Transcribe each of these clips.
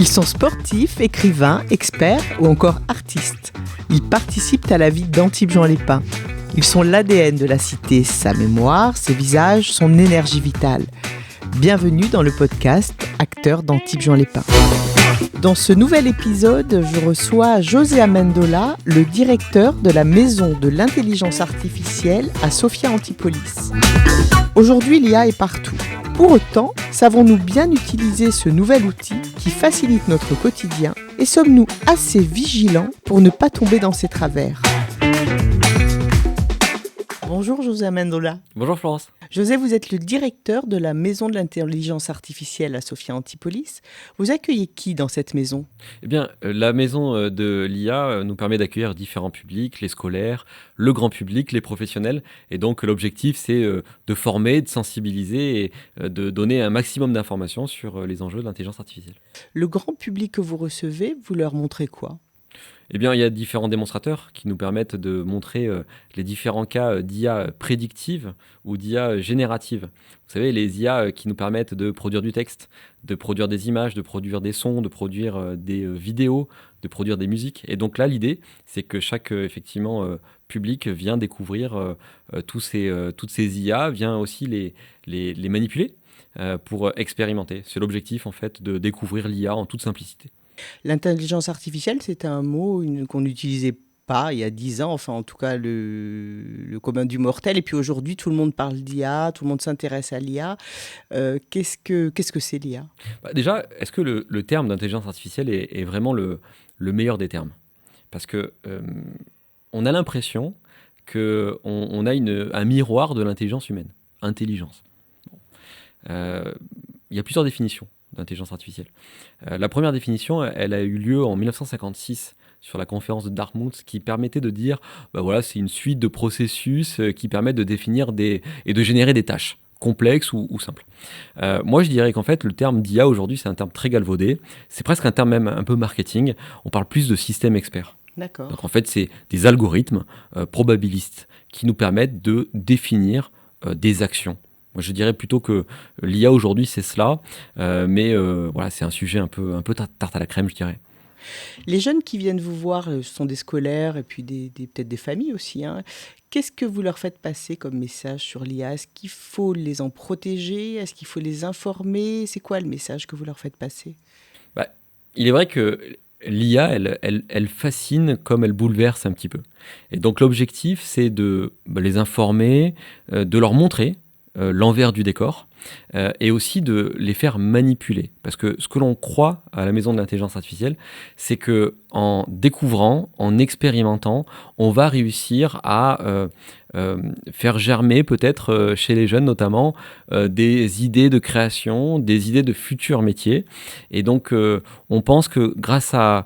Ils sont sportifs, écrivains, experts ou encore artistes. Ils participent à la vie d'Antibes-Juan-les-Pins. Ils sont l'ADN de la cité, sa mémoire, ses visages, son énergie vitale. Bienvenue dans le podcast Acteurs d'Antibes-Juan-les-Pins. Dans ce nouvel épisode, je reçois José Amendola, le directeur de la Maison de l'intelligence artificielle à Sophia Antipolis. Aujourd'hui, l'IA est partout. Pour autant, savons-nous bien utiliser ce nouvel outil qui facilite notre quotidien et sommes-nous assez vigilants pour ne pas tomber dans ses travers ? Bonjour José Amendola. Bonjour Florence. José, vous êtes le directeur de la Maison de l'intelligence artificielle à Sophia Antipolis. Vous accueillez qui dans cette maison ? Eh bien, la maison de l'IA nous permet d'accueillir différents publics, les scolaires, le grand public, les professionnels. Et donc, l'objectif, c'est de former, de sensibiliser et de donner un maximum d'informations sur les enjeux de l'intelligence artificielle. Le grand public que vous recevez, vous leur montrez quoi ? Eh bien, il y a différents démonstrateurs qui nous permettent de montrer les différents cas d'IA prédictive ou d'IA générative. Vous savez, les IA qui nous permettent de produire du texte, de produire des images, de produire des sons, de produire des vidéos, de produire des musiques. Et donc là, l'idée, c'est que chaque public vient découvrir toutes ces IA, vient aussi les manipuler pour expérimenter. C'est l'objectif, en fait, de découvrir l'IA en toute simplicité. L'intelligence artificielle, c'était un mot qu'on n'utilisait pas il y a 10 ans, enfin en tout cas le commun du mortel. Et puis aujourd'hui, tout le monde parle d'IA, tout le monde s'intéresse à l'IA. Qu'est-ce que c'est l'IA ? Déjà, est-ce que le terme d'intelligence artificielle est vraiment le meilleur des termes ? Parce que on a l'impression qu'on a un miroir de l'intelligence humaine. Intelligence. Il y a plusieurs définitions d'intelligence artificielle. La première définition, elle a eu lieu en 1956 sur la conférence de Dartmouth qui permettait de dire c'est une suite de processus qui permettent de définir et de générer des tâches complexes ou simples. Moi, je dirais qu'en fait, le terme d'IA aujourd'hui, c'est un terme très galvaudé. C'est presque un terme même un peu marketing. On parle plus de système expert. D'accord. Donc en fait, c'est des algorithmes probabilistes qui nous permettent de définir des actions. Moi, je dirais plutôt que l'IA aujourd'hui, c'est cela, mais c'est un sujet un peu tarte à la crème, je dirais. Les jeunes qui viennent vous voir sont des scolaires et puis peut-être des familles aussi. Qu'est-ce que vous leur faites passer comme message sur l'IA ? Est-ce qu'il faut les en protéger ? Est-ce qu'il faut les informer ? C'est quoi le message que vous leur faites passer ? Il est vrai que l'IA, elle fascine comme elle bouleverse un petit peu. Et donc l'objectif, c'est de les informer, de leur montrer l'envers du décor et aussi de les faire manipuler. Parce que ce que l'on croit à la Maison de l'intelligence artificielle, c'est qu'en découvrant, en expérimentant, on va réussir à faire germer peut-être chez les jeunes notamment des idées de création, des idées de futurs métiers. Et donc on pense que grâce à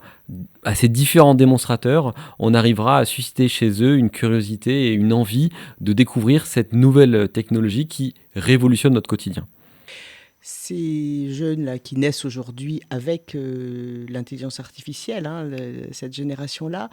ces différents démonstrateurs, on arrivera à susciter chez eux une curiosité et une envie de découvrir cette nouvelle technologie qui révolutionne notre quotidien. Ces jeunes-là qui naissent aujourd'hui avec l'intelligence artificielle, cette génération-là,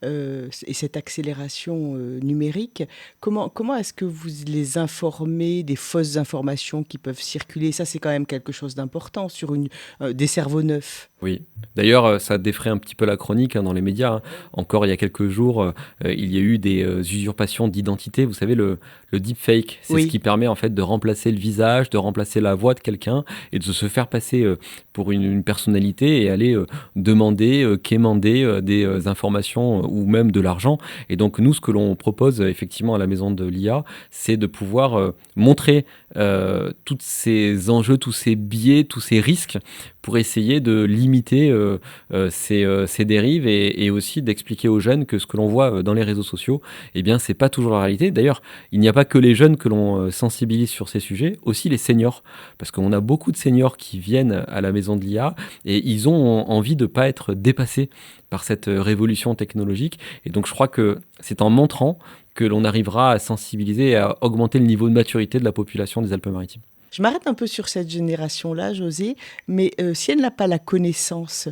et cette accélération numérique, comment est-ce que vous les informez des fausses informations qui peuvent circuler ? Ça, c'est quand même quelque chose d'important sur des cerveaux neufs. Oui, d'ailleurs, ça défraie un petit peu la chronique dans les médias. Encore il y a quelques jours, il y a eu des usurpations d'identité. Vous savez, le deepfake, c'est ce qui permet en fait de remplacer le visage, de remplacer la voix de quelqu'un et de se faire passer pour une personnalité et aller demander, quémander des informations ou même de l'argent. Et donc nous, ce que l'on propose effectivement à la Maison de l'IA, c'est de pouvoir montrer tous ces enjeux, tous ces biais, tous ces risques pour essayer de limiter ces dérives et aussi d'expliquer aux jeunes que ce que l'on voit dans les réseaux sociaux, eh bien, c'est pas toujours la réalité. D'ailleurs, il n'y a pas que les jeunes que l'on sensibilise sur ces sujets, aussi les seniors, parce qu'on a beaucoup de seniors qui viennent à la Maison de l'IA et ils ont envie de ne pas être dépassés par cette révolution technologique. Et donc, je crois que c'est en montrant que l'on arrivera à sensibiliser et à augmenter le niveau de maturité de la population des Alpes-Maritimes. Je m'arrête un peu sur cette génération-là, José, mais si elle n'a pas la connaissance,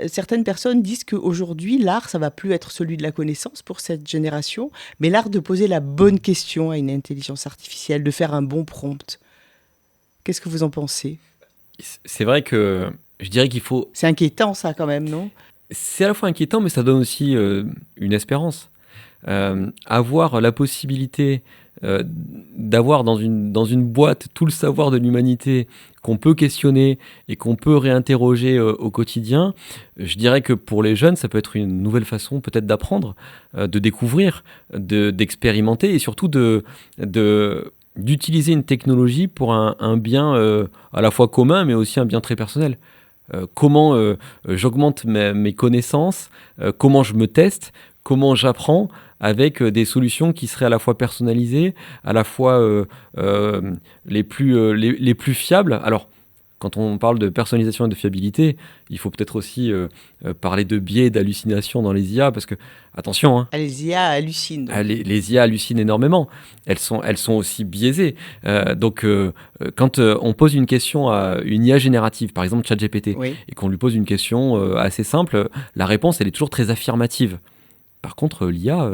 certaines personnes disent qu'aujourd'hui, l'art, ça ne va plus être celui de la connaissance pour cette génération, mais l'art de poser la bonne question à une intelligence artificielle, de faire un bon prompt. Qu'est-ce que vous en pensez ? C'est vrai que Je dirais qu'il faut... C'est inquiétant ça quand même, non? C'est à la fois inquiétant, mais ça donne aussi une espérance. Avoir la possibilité d'avoir dans une boîte tout le savoir de l'humanité qu'on peut questionner et qu'on peut réinterroger au quotidien, je dirais que pour les jeunes, ça peut être une nouvelle façon peut-être d'apprendre, de découvrir, d'expérimenter et surtout d'utiliser une technologie pour un bien à la fois commun, mais aussi un bien très personnel. Comment j'augmente mes connaissances, comment je me teste, comment j'apprends avec des solutions qui seraient à la fois personnalisées, à la fois les plus fiables. Alors, quand on parle de personnalisation et de fiabilité, il faut peut-être aussi parler de biais d'hallucination dans les IA, parce que, attention, hein, Les IA hallucinent. les IA hallucinent énormément. Elles sont aussi biaisées. Donc, quand on pose une question à une IA générative, par exemple ChatGPT, Oui. et qu'on lui pose une question assez simple, la réponse, elle est toujours très affirmative. Par contre, l'IA,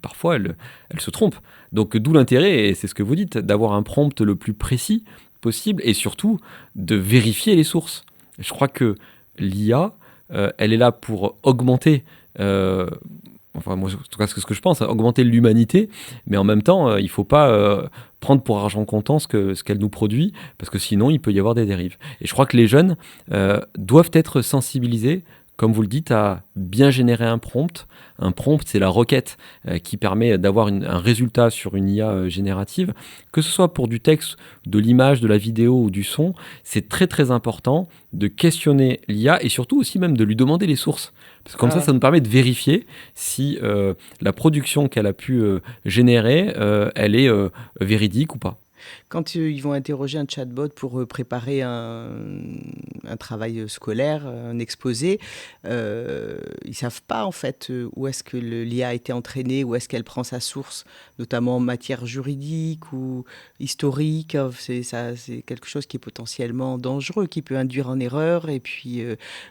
parfois, elle se trompe. Donc, d'où l'intérêt, et c'est ce que vous dites, d'avoir un prompt le plus précis possible et surtout de vérifier les sources. Je crois que l'IA, elle est là pour augmenter, enfin, moi, en tout cas, c'est ce que je pense, augmenter l'humanité, mais en même temps, il ne faut pas prendre pour argent comptant ce qu'elle nous produit, parce que sinon, il peut y avoir des dérives. Et je crois que les jeunes doivent être sensibilisés, comme vous le dites, à bien générer un prompt. Un prompt, c'est la requête qui permet d'avoir un résultat sur une IA générative. Que ce soit pour du texte, de l'image, de la vidéo ou du son, c'est très très important de questionner l'IA et surtout aussi même de lui demander les sources. Parce que comme ça nous permet de vérifier si la production qu'elle a pu générer, elle est véridique ou pas. Quand ils vont interroger un chatbot pour préparer un travail scolaire, un exposé, ils ne savent pas en fait où est-ce que l'IA a été entraînée, où est-ce qu'elle prend sa source, notamment en matière juridique ou historique. C'est quelque chose qui est potentiellement dangereux, qui peut induire en erreur et puis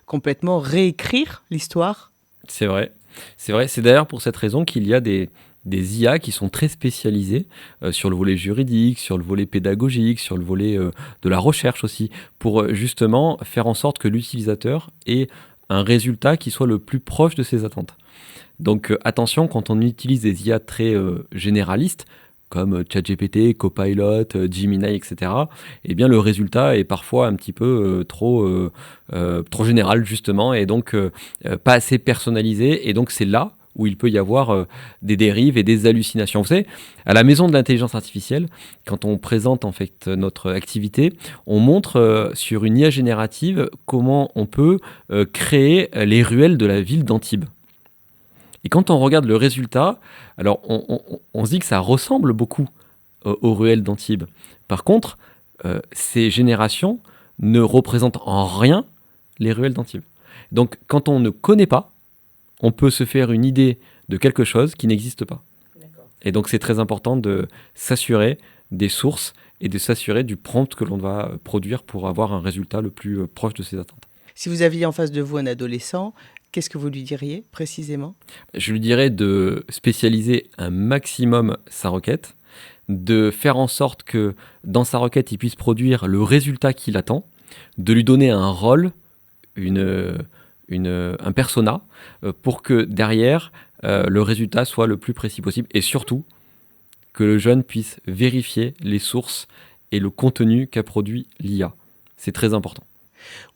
complètement réécrire l'histoire. C'est vrai. C'est d'ailleurs pour cette raison qu'il y a des IA qui sont très spécialisées sur le volet juridique, sur le volet pédagogique, sur le volet de la recherche aussi, pour justement faire en sorte que l'utilisateur ait un résultat qui soit le plus proche de ses attentes. Donc attention, quand on utilise des IA très généralistes, comme ChatGPT, Copilot, Gemini, etc., eh bien le résultat est parfois un petit peu trop général justement, et donc pas assez personnalisé, et donc c'est là où il peut y avoir des dérives et des hallucinations. Vous savez, à la Maison de l'intelligence artificielle, quand on présente en fait notre activité, on montre sur une IA générative comment on peut créer les ruelles de la ville d'Antibes. Et quand on regarde le résultat, alors on se dit que ça ressemble beaucoup aux ruelles d'Antibes. Par contre, ces générations ne représentent en rien les ruelles d'Antibes. Donc quand on ne connaît pas, on peut se faire une idée de quelque chose qui n'existe pas. D'accord. Et donc c'est très important de s'assurer des sources et de s'assurer du prompt que l'on va produire pour avoir un résultat le plus proche de ses attentes. Si vous aviez en face de vous un adolescent, qu'est-ce que vous lui diriez précisément ? Je lui dirais de spécialiser un maximum sa requête, de faire en sorte que dans sa requête, il puisse produire le résultat qu'il attend, de lui donner un rôle, un persona, pour que derrière, le résultat soit le plus précis possible. Et surtout, que le jeune puisse vérifier les sources et le contenu qu'a produit l'IA. C'est très important.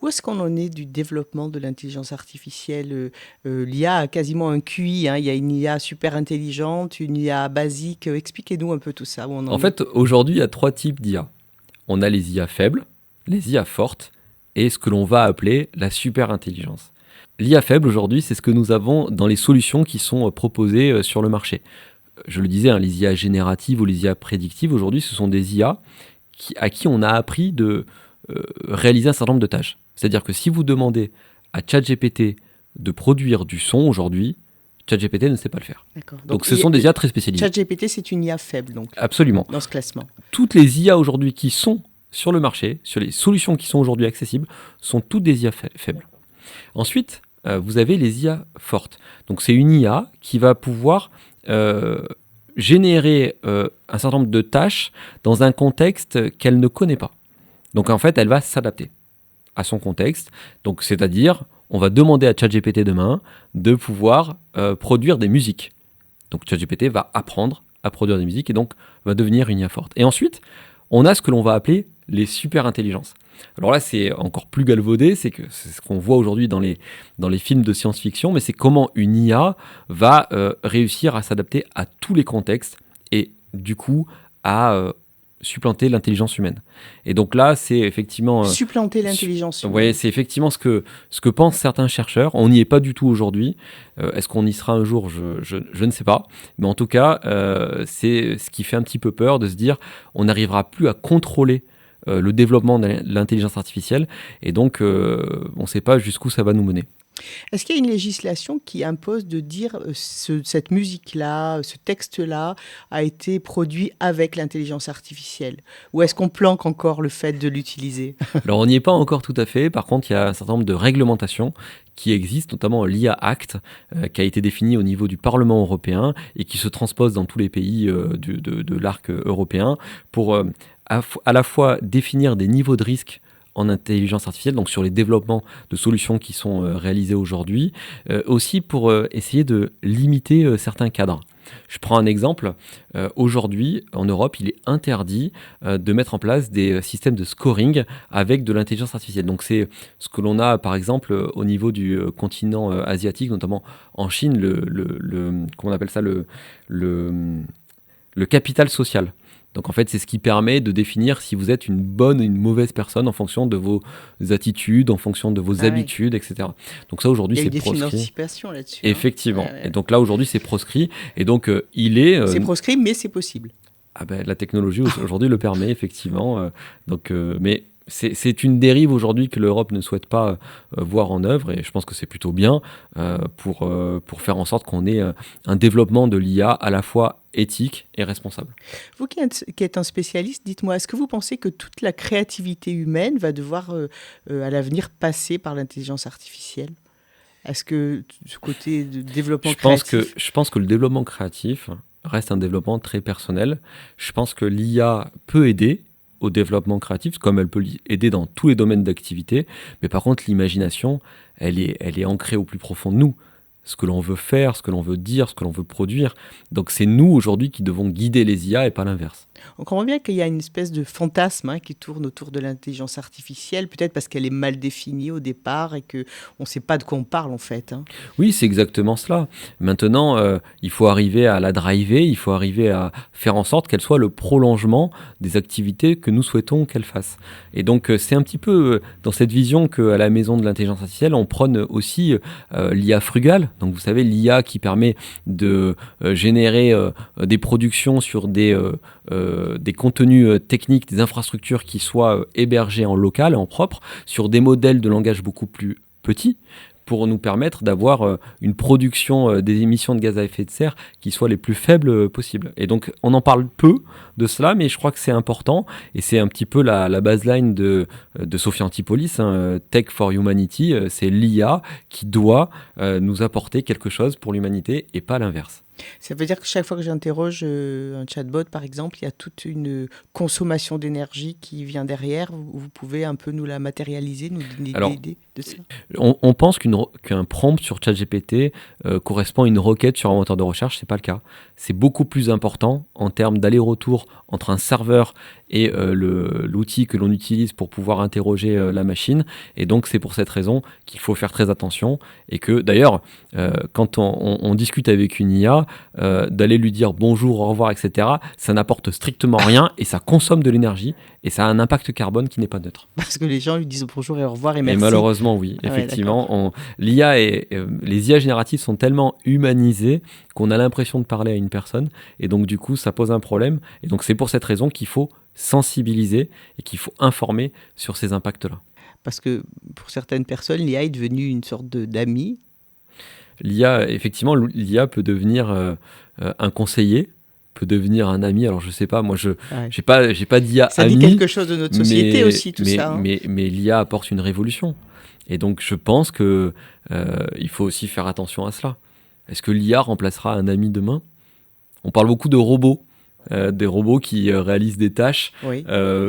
Où est-ce qu'on en est du développement de l'intelligence artificielle ? L'IA a quasiment un QI, hein. Il y a une IA super intelligente, une IA basique. Expliquez-nous un peu tout ça. En fait, aujourd'hui, il y a 3 types d'IA. On a les IA faibles, les IA fortes et ce que l'on va appeler la super intelligence. L'IA faible, aujourd'hui, c'est ce que nous avons dans les solutions qui sont proposées sur le marché. Je le disais, hein, les IA génératives ou les IA prédictives, aujourd'hui, ce sont des IA à qui on a appris de réaliser un certain nombre de tâches. C'est-à-dire que si vous demandez à ChatGPT de produire du son aujourd'hui, ChatGPT ne sait pas le faire. D'accord. Donc ce sont des IA très spécialisées. ChatGPT, c'est une IA faible, donc. Absolument. Dans ce classement. Toutes les IA aujourd'hui qui sont sur le marché, sur les solutions qui sont aujourd'hui accessibles, sont toutes des IA faibles. Ensuite, vous avez les IA fortes. Donc c'est une IA qui va pouvoir générer un certain nombre de tâches dans un contexte qu'elle ne connaît pas. Donc en fait, elle va s'adapter à son contexte. Donc, c'est-à-dire, on va demander à ChatGPT demain de pouvoir produire des musiques. Donc, ChatGPT va apprendre à produire des musiques et donc va devenir une IA forte. Et ensuite, on a ce que l'on va appeler les super-intelligences. Alors là, c'est encore plus galvaudé, c'est ce qu'on voit aujourd'hui dans les films de science-fiction, mais c'est comment une IA va réussir à s'adapter à tous les contextes et du coup à supplanter l'intelligence humaine. Et donc là, c'est effectivement... supplanter l'intelligence humaine. Oui, c'est effectivement ce que pensent certains chercheurs. On n'y est pas du tout aujourd'hui. Est-ce qu'on y sera un jour ? Je ne sais pas. Mais en tout cas, c'est ce qui fait un petit peu peur de se dire on n'arrivera plus à contrôler le développement de l'intelligence artificielle. Et donc, on ne sait pas jusqu'où ça va nous mener. Est-ce qu'il y a une législation qui impose de dire cette musique-là, ce texte-là a été produit avec l'intelligence artificielle ? Ou est-ce qu'on planque encore le fait de l'utiliser ? Alors, on n'y est pas encore tout à fait. Par contre, il y a un certain nombre de réglementations qui existent, notamment l'IA Act, qui a été défini au niveau du Parlement européen et qui se transpose dans tous les pays de l'arc européen pour à la fois définir des niveaux de risque en intelligence artificielle, donc sur les développements de solutions qui sont réalisées aujourd'hui, aussi pour essayer de limiter certains cadres. Je prends un exemple. Aujourd'hui, en Europe, il est interdit de mettre en place des systèmes de scoring avec de l'intelligence artificielle. Donc c'est ce que l'on a, par exemple, au niveau du continent asiatique, notamment en Chine, comment on appelle ça, le capital social. Donc en fait, c'est ce qui permet de définir si vous êtes une bonne ou une mauvaise personne en fonction de vos attitudes, en fonction de vos habitudes, etc. Donc ça, aujourd'hui, c'est proscrit. Il y a eu des financiations là-dessus. Effectivement. Ouais. Et donc là, aujourd'hui, c'est proscrit. Et donc, il est... c'est proscrit, mais c'est possible. Ah ben, la technologie, aujourd'hui, le permet, effectivement. Mais... C'est une dérive aujourd'hui que l'Europe ne souhaite pas voir en œuvre et je pense que c'est plutôt bien pour faire en sorte qu'on ait un développement de l'IA à la fois éthique et responsable. Vous qui êtes un spécialiste, dites-moi, est-ce que vous pensez que toute la créativité humaine va devoir à l'avenir passer par l'intelligence artificielle ? Est-ce que ce côté de développement créatif... Je pense que le développement créatif reste un développement très personnel. Je pense que l'IA peut aider au développement créatif, comme elle peut aider dans tous les domaines d'activité. Mais par contre, l'imagination, elle est ancrée au plus profond de nous. Ce que l'on veut faire, ce que l'on veut dire, ce que l'on veut produire. Donc c'est nous, aujourd'hui, qui devons guider les IA et pas l'inverse. On comprend bien qu'il y a une espèce de fantasme qui tourne autour de l'intelligence artificielle, peut-être parce qu'elle est mal définie au départ et qu'on ne sait pas de quoi on parle en fait. Oui, c'est exactement cela. Maintenant, il faut arriver à la driver, il faut arriver à faire en sorte qu'elle soit le prolongement des activités que nous souhaitons qu'elle fasse. Et donc, c'est un petit peu dans cette vision qu'à la maison de l'intelligence artificielle, on prône aussi l'IA frugale. Donc, vous savez, l'IA qui permet de générer des productions sur des contenus techniques, des infrastructures qui soient hébergées en local, en propre, sur des modèles de langage beaucoup plus petits, pour nous permettre d'avoir une production des émissions de gaz à effet de serre qui soient les plus faibles possibles. Et donc, on en parle peu de cela, mais je crois que c'est important, et c'est un petit peu la baseline de Sophia Antipolis, Tech for Humanity, c'est l'IA qui doit nous apporter quelque chose pour l'humanité, et pas l'inverse. Ça veut dire que chaque fois que j'interroge un chatbot, par exemple, il y a toute une consommation d'énergie qui vient derrière. Vous pouvez un peu nous la matérialiser, nous donner une idée de ça ? On pense qu'un prompt sur ChatGPT correspond à une requête sur un moteur de recherche. Ce n'est pas le cas. C'est beaucoup plus important en termes d'aller-retour entre un serveur et l'outil que l'on utilise pour pouvoir interroger la machine. Et donc, c'est pour cette raison qu'il faut faire très attention. Et que, d'ailleurs, quand on discute avec une IA, d'aller lui dire bonjour, au revoir, etc., ça n'apporte strictement rien et ça consomme de l'énergie et ça a un impact carbone qui n'est pas neutre. Parce que les gens lui disent bonjour et au revoir et merci. Et malheureusement, oui, effectivement. Les IA génératives sont tellement humanisées qu'on a l'impression de parler à une personne et donc du coup, ça pose un problème. Et donc, c'est pour cette raison qu'il faut sensibiliser et qu'il faut informer sur ces impacts-là. Parce que pour certaines personnes, l'IA est devenue une sorte d'ami. Effectivement, l'IA peut devenir un conseiller, peut devenir un ami. Alors, je sais pas, moi, j'ai pas d'IA ça ami. Ça dit quelque chose de notre société aussi, tout ça. Mais l'IA apporte une révolution. Et donc, je pense qu'il faut aussi faire attention à cela. Est-ce que l'IA remplacera un ami demain ? On parle beaucoup de robots. des robots qui réalisent des tâches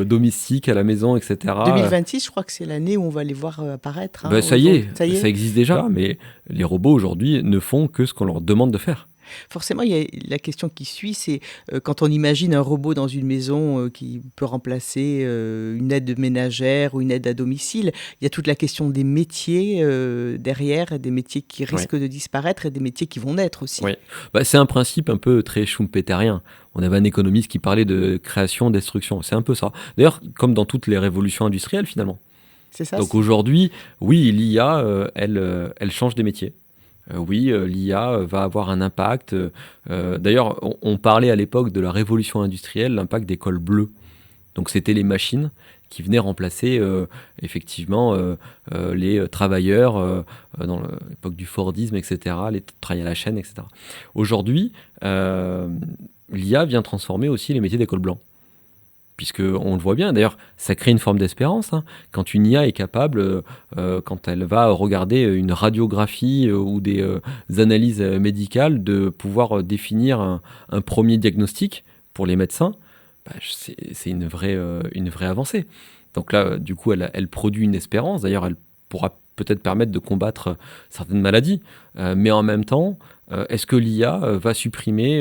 domestiques à la maison, etc. 2026, je crois que c'est l'année où on va les voir apparaître. Ça y est, ça existe déjà, mais les robots aujourd'hui ne font que ce qu'on leur demande de faire. Forcément, il y a la question qui suit, c'est quand on imagine un robot dans une maison qui peut remplacer une aide ménagère ou une aide à domicile, il y a toute la question des métiers derrière, des métiers qui risquent de disparaître et des métiers qui vont naître aussi. Oui. C'est un principe un peu très schumpeterien. On avait un économiste qui parlait de création, destruction. C'est un peu ça. D'ailleurs, comme dans toutes les révolutions industrielles, finalement. C'est ça. Donc aujourd'hui, oui, l'IA, elle change des métiers. Oui, l'IA va avoir un impact. D'ailleurs, on parlait à l'époque de la révolution industrielle, l'impact des cols bleus. Donc c'était les machines qui venaient remplacer effectivement les travailleurs dans l'époque du Fordisme, etc., les travailleurs à la chaîne, etc. Aujourd'hui, l'IA vient transformer aussi les métiers des cols blancs. Puisqu'on le voit bien, d'ailleurs, ça crée une forme d'espérance. Quand une IA est capable, quand elle va regarder une radiographie ou des analyses médicales, de pouvoir définir un premier diagnostic pour les médecins, c'est une vraie avancée. Donc là, du coup, elle produit une espérance. D'ailleurs, elle pourra peut-être permettre de combattre certaines maladies. Mais en même temps, est-ce que l'IA va supprimer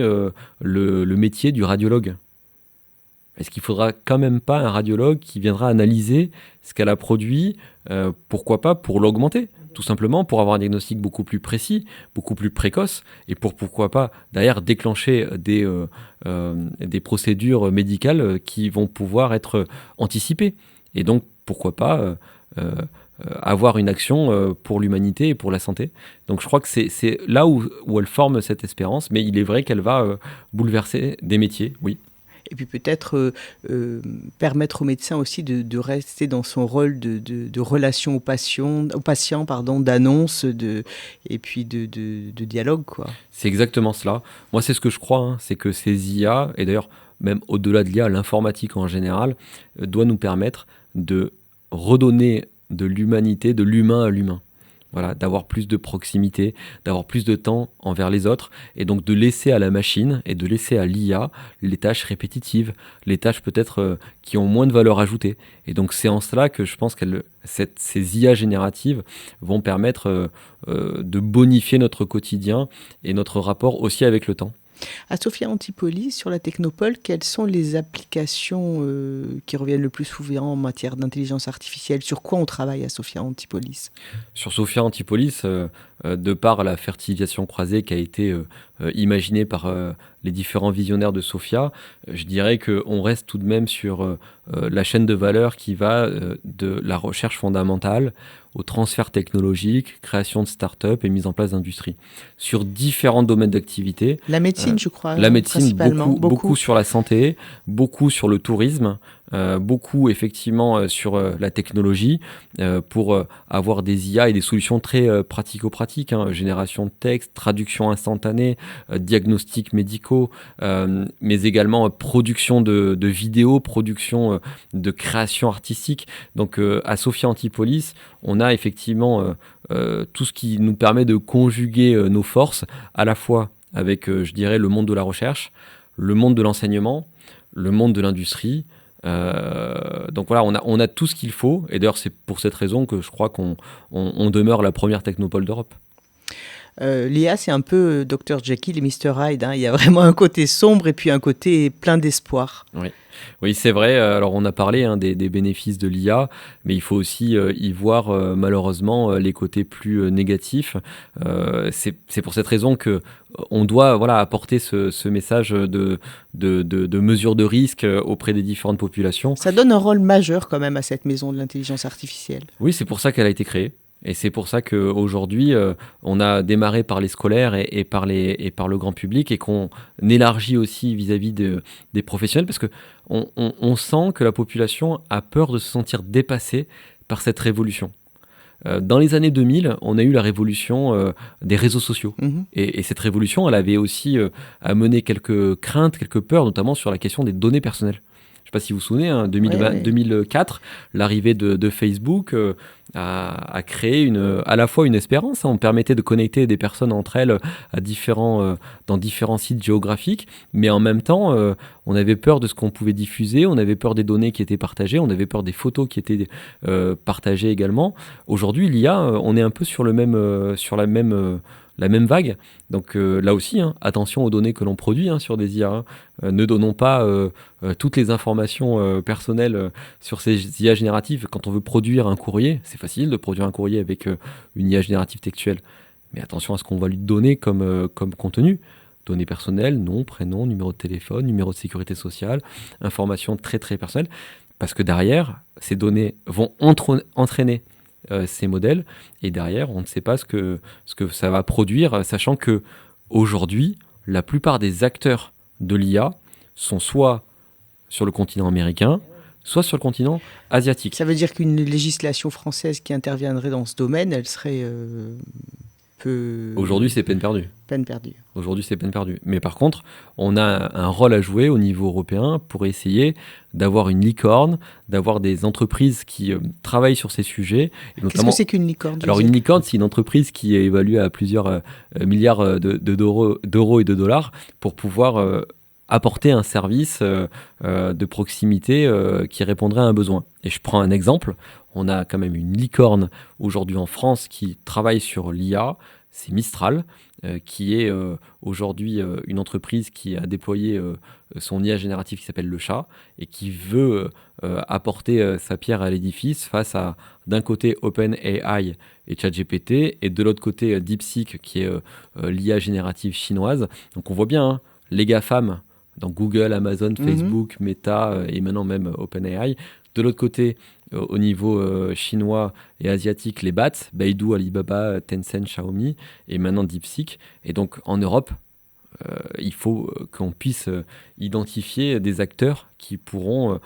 le métier du radiologue ? Est-ce qu'il ne faudra quand même pas un radiologue qui viendra analyser ce qu'elle a produit, pourquoi pas pour l'augmenter, tout simplement pour avoir un diagnostic beaucoup plus précis, beaucoup plus précoce, et pourquoi pas d'ailleurs déclencher des procédures médicales qui vont pouvoir être anticipées. Et donc pourquoi pas avoir une action pour l'humanité et pour la santé. Donc je crois que c'est là où elle forme cette espérance, mais il est vrai qu'elle va bouleverser des métiers, oui. Et puis peut-être permettre aux médecins aussi de rester dans son rôle de relation aux patients, d'annonce et puis de dialogue, quoi. C'est exactement cela. Moi, c'est ce que je crois, c'est que ces IA, et d'ailleurs même au-delà de l'IA, l'informatique en général, doit nous permettre de redonner de l'humanité, de l'humain à l'humain. Voilà, d'avoir plus de proximité, d'avoir plus de temps envers les autres, et donc de laisser à la machine et de laisser à l'IA les tâches répétitives, les tâches peut-être qui ont moins de valeur ajoutée. Et donc c'est en cela que je pense que ces IA génératives vont permettre de bonifier notre quotidien et notre rapport aussi avec le temps. À Sophia Antipolis, sur la Technopole, quelles sont les applications qui reviennent le plus souvent en matière d'intelligence artificielle ? Sur quoi on travaille à Sophia Antipolis ? Sur Sophia Antipolis, de par la fertilisation croisée qui a été imaginée par les différents visionnaires de Sophia, je dirais qu'on reste tout de même sur la chaîne de valeur qui va de la recherche fondamentale au transfert technologique, création de start-up et mise en place d'industries. Sur différents domaines d'activité. La médecine, je crois. La médecine, beaucoup sur la santé, beaucoup sur le tourisme, beaucoup effectivement sur la technologie pour avoir des IA et des solutions très pratico-pratiques, génération de texte, traduction instantanée, diagnostics médicaux, mais également production de vidéos, production de création artistique. Donc à Sophia Antipolis, on a effectivement tout ce qui nous permet de conjuguer nos forces, à la fois avec, je dirais, le monde de la recherche, le monde de l'enseignement, le monde de l'industrie. Donc voilà, on a tout ce qu'il faut. Et d'ailleurs, c'est pour cette raison que je crois qu'on demeure la première technopole d'Europe. L'IA, c'est un peu Dr Jekyll et Mr Hyde. Il y a vraiment un côté sombre et puis un côté plein d'espoir. Oui, c'est vrai. Alors, on a parlé des bénéfices de l'IA, mais il faut aussi y voir malheureusement les côtés plus négatifs. C'est pour cette raison qu'on doit apporter ce message de mesure de risque auprès des différentes populations. Ça donne un rôle majeur quand même à cette maison de l'intelligence artificielle. Oui, c'est pour ça qu'elle a été créée. Et c'est pour ça qu'aujourd'hui, on a démarré par les scolaires et par le grand public et qu'on élargit aussi vis-à-vis des professionnels parce qu'on sent que la population a peur de se sentir dépassée par cette révolution. Dans les années 2000, on a eu la révolution des réseaux sociaux. Et cette révolution, elle avait aussi amené quelques craintes, quelques peurs, notamment sur la question des données personnelles. sais pas si vous vous souvenez, 2004, l'arrivée de Facebook a créé à la fois une espérance. On permettait de connecter des personnes entre elles dans différents sites géographiques, mais en même temps, on avait peur de ce qu'on pouvait diffuser, on avait peur des données qui étaient partagées, on avait peur des photos qui étaient partagées également. Aujourd'hui, l'IA, on est un peu sur la même vague. Donc là aussi, attention aux données que l'on produit sur des IA. Ne donnons pas toutes les informations personnelles sur ces IA génératives. Quand on veut produire un courrier, c'est facile de produire un courrier avec une IA générative textuelle. Mais attention à ce qu'on va lui donner comme contenu. Données personnelles, nom, prénom, numéro de téléphone, numéro de sécurité sociale, informations très très personnelles. Parce que derrière, ces données vont entraîner ces modèles, et derrière, on ne sait pas ce que ça va produire, sachant que aujourd'hui, la plupart des acteurs de l'IA sont soit sur le continent américain, soit sur le continent asiatique. Ça veut dire qu'une législation française qui interviendrait dans ce domaine, elle serait Aujourd'hui, c'est peine perdue. Peine perdue. Aujourd'hui, c'est peine perdue. Mais par contre, on a un rôle à jouer au niveau européen pour essayer d'avoir une licorne, d'avoir des entreprises qui travaillent sur ces sujets. Qu'est-ce que c'est qu'une licorne? Alors, une licorne, c'est une entreprise qui est évaluée à plusieurs milliards d'euros et de dollars pour pouvoir apporter un service de proximité qui répondrait à un besoin. Et je prends un exemple. On a quand même une licorne aujourd'hui en France qui travaille sur l'IA. C'est Mistral, qui est aujourd'hui une entreprise qui a déployé son IA générative qui s'appelle Le Chat et qui veut apporter sa pierre à l'édifice face à, d'un côté, OpenAI et ChatGPT, et de l'autre côté, DeepSeek, qui est l'IA générative chinoise. Donc on voit bien, les GAFAM, dans Google, Amazon, Facebook, Meta et maintenant même OpenAI. De l'autre côté, au niveau chinois et asiatique, les BATS, Baidu, Alibaba, Tencent, Xiaomi, et maintenant DeepSeek. Et donc en Europe, il faut qu'on puisse identifier des acteurs qui pourront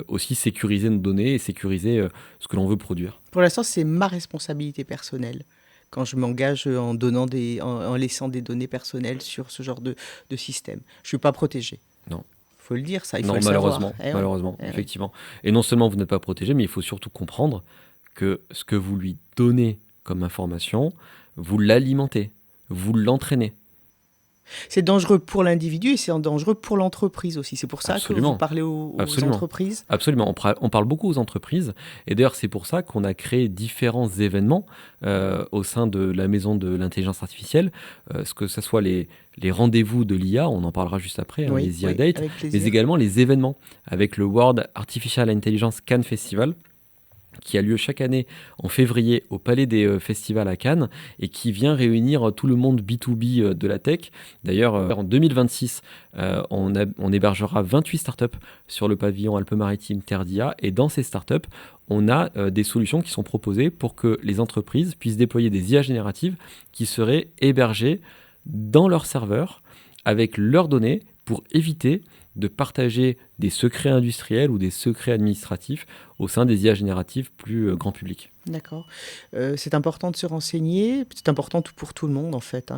aussi sécuriser nos données et sécuriser ce que l'on veut produire. Pour l'instant, c'est ma responsabilité personnelle. Quand je m'engage en laissant des données personnelles sur ce genre de système. Je ne suis pas protégé. Non. Il faut le dire, ça, il faut le malheureusement, savoir. Malheureusement, effectivement. Et non seulement vous n'êtes pas protégé, mais il faut surtout comprendre que ce que vous lui donnez comme information, vous l'alimentez, vous l'entraînez. C'est dangereux pour l'individu et c'est dangereux pour l'entreprise aussi. C'est pour ça que vous parlez aux entreprises. Absolument, on parle beaucoup aux entreprises. Et d'ailleurs, c'est pour ça qu'on a créé différents événements au sein de la maison de l'intelligence artificielle, que ce soit les rendez-vous de l'IA, on en parlera juste après, les IA Dates, mais également les événements avec le World Artificial Intelligence Cannes Festival, qui a lieu chaque année en février au Palais des Festivals à Cannes et qui vient réunir tout le monde B2B de la tech. D'ailleurs, en 2026, on hébergera 28 startups sur le pavillon Alpes-Maritimes Terre d'IA, et dans ces startups, on a des solutions qui sont proposées pour que les entreprises puissent déployer des IA génératives qui seraient hébergées dans leurs serveurs avec leurs données pour éviter de partager des secrets industriels ou des secrets administratifs au sein des IA génératives plus grand public. D'accord. C'est important de se renseigner, c'est important pour tout le monde en fait.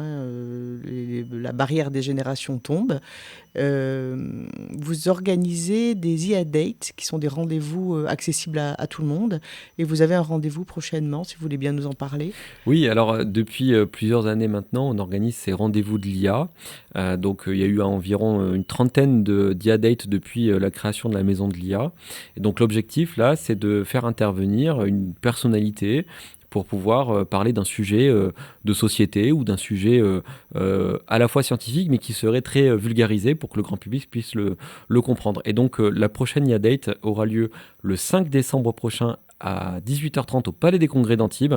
La barrière des générations tombe. Vous organisez des IA Dates qui sont des rendez-vous accessibles à tout le monde, et vous avez un rendez-vous prochainement, si vous voulez bien nous en parler. Oui, alors depuis plusieurs années maintenant, on organise ces rendez-vous de l'IA. Donc il y a eu environ une trentaine d'IA Dates depuis la création de la maison de l'IA. Et donc l'objectif là, c'est de faire intervenir une personnalité pour pouvoir parler d'un sujet de société ou d'un sujet à la fois scientifique, mais qui serait très vulgarisé pour que le grand public puisse le comprendre. Et donc la prochaine IA Date aura lieu le 5 décembre prochain à 18h30 au Palais des Congrès d'Antibes,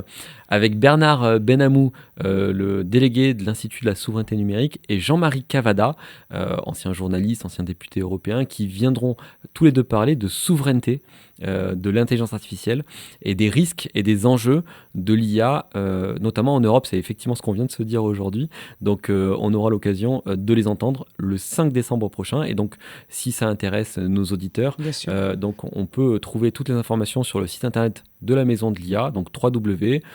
avec Bernard Benamou, le délégué de l'Institut de la souveraineté numérique, et Jean-Marie Cavada, ancien journaliste, ancien député européen, qui viendront tous les deux parler de souveraineté, de l'intelligence artificielle et des risques et des enjeux de l'IA, notamment en Europe. C'est effectivement ce qu'on vient de se dire aujourd'hui. Donc on aura l'occasion de les entendre le 5 décembre prochain. Et donc si ça intéresse nos auditeurs, donc on peut trouver toutes les informations sur le site internet de la maison de l'IA, donc www.lia.fr.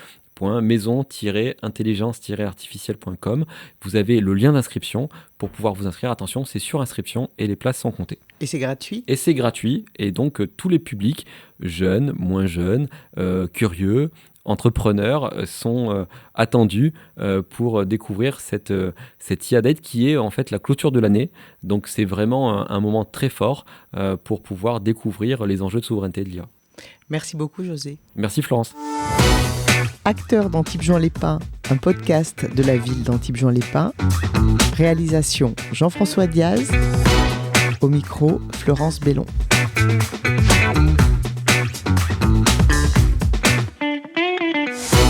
www.maison-intelligence-artificielle.com. Vous avez le lien d'inscription pour pouvoir vous inscrire. Attention, c'est sur inscription et les places sont comptées. Et c'est gratuit ? Et c'est gratuit. Et donc, tous les publics, jeunes, moins jeunes, curieux, entrepreneurs, sont attendus pour découvrir cette IA Date qui est en fait la clôture de l'année. Donc, c'est vraiment un moment très fort pour pouvoir découvrir les enjeux de souveraineté de l'IA. Merci beaucoup, José. Merci, Florence. Acteur d'Antibes-Juan-les-Pins, un podcast de la ville d'Antibes-Juan-les-Pins. Réalisation Jean-François Diaz. Au micro, Florence Bellon.